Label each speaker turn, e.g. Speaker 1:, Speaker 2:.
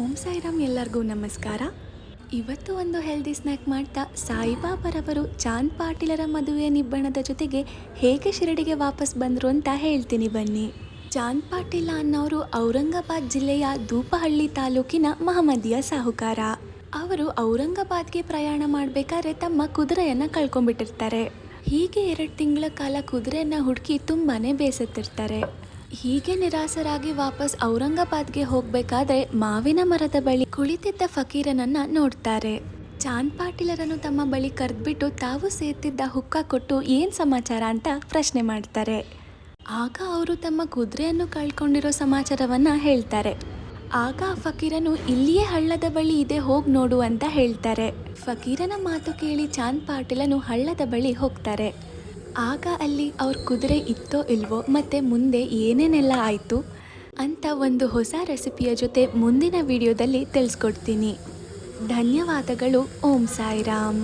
Speaker 1: ಓಂ ಸಾಯಿರಾಮ್, ಎಲ್ಲರಿಗೂ ನಮಸ್ಕಾರ. ಇವತ್ತು ಒಂದು ಹೆಲ್ದಿ ಸ್ನ್ಯಾಕ್ ಮಾಡ್ತಾ ಸಾಯಿಬಾಬಾರವರು ಚಾಂದ್ ಪಾಟೀಲರ ಮದುವೆಯ ನಿಬ್ಬಣದ ಜೊತೆಗೆ ಹೇಗೆ ಶಿರಡಿಗೆ ವಾಪಸ್ ಬಂದರು ಅಂತ ಹೇಳ್ತೀನಿ ಬನ್ನಿ. ಚಾಂದ್ ಪಾಟೀಲ ಅನ್ನೋರು ಔರಂಗಾಬಾದ್ ಜಿಲ್ಲೆಯ ದೂಪಹಳ್ಳಿ ತಾಲೂಕಿನ ಮಹಮ್ಮದಿಯ ಸಾಹುಕಾರ. ಅವರು ಔರಂಗಾಬಾದ್ಗೆ ಪ್ರಯಾಣ ಮಾಡಬೇಕಾದ್ರೆ ತಮ್ಮ ಕುದುರೆಯನ್ನು ಕಳ್ಕೊಂಡ್ಬಿಟ್ಟಿರ್ತಾರೆ. ಹೀಗೆ 2 ತಿಂಗಳ ಕಾಲ ಕುದುರೆಯನ್ನು ಹುಡುಕಿ ತುಂಬಾ ಬೇಸತ್ತಿರ್ತಾರೆ. ಹೀಗೆ ನಿರಾಸರಾಗಿ ವಾಪಸ್ ಔರಂಗಾಬಾದ್ಗೆ ಹೋಗಬೇಕಾದ್ರೆ ಮಾವಿನ ಮರದ ಬಳಿ ಕುಳಿತಿದ್ದ ಫಕೀರನನ್ನ ನೋಡ್ತಾರೆ. ಚಾಂದ್ ಪಾಟೀಲರನ್ನು ತಮ್ಮ ಬಳಿ ಕರೆದ್ಬಿಟ್ಟು ತಾವು ಸೇರ್ತಿದ್ದ ಹುಕ್ಕ ಕೊಟ್ಟು ಏನ್ ಸಮಾಚಾರ ಅಂತ ಪ್ರಶ್ನೆ ಮಾಡ್ತಾರೆ. ಆಗ ಅವರು ತಮ್ಮ ಕುದುರೆಯನ್ನು ಕಳ್ಕೊಂಡಿರೋ ಸಮಾಚಾರವನ್ನ ಹೇಳ್ತಾರೆ. ಆಗ ಫಕೀರನು ಇಲ್ಲಿಯೇ ಹಳ್ಳದ ಬಳಿ ಇದೆ, ಹೋಗಿ ನೋಡು ಅಂತ ಹೇಳ್ತಾರೆ. ಫಕೀರನ ಮಾತು ಕೇಳಿ ಚಾಂದ್ ಪಾಟೀಲನು ಹಳ್ಳದ ಬಳಿ ಹೋಗ್ತಾರೆ. ಆಗ ಅಲ್ಲಿ ಅವ್ರ ಕುದುರೆ ಇತ್ತೋ ಇಲ್ವೋ ಮತ್ತೆ ಮುಂದೆ ಏನೇನೆಲ್ಲ ಆಯಿತು ಅಂತ ಒಂದು ಹೊಸ ರೆಸಿಪಿಯ ಜೊತೆ ಮುಂದಿನ ವಿಡಿಯೋದಲ್ಲಿ ತಿಳಿಸ್ಕೊಡ್ತೀನಿ. ಧನ್ಯವಾದಗಳು. ಓಂ ಸಾಯಿರಾಮ್.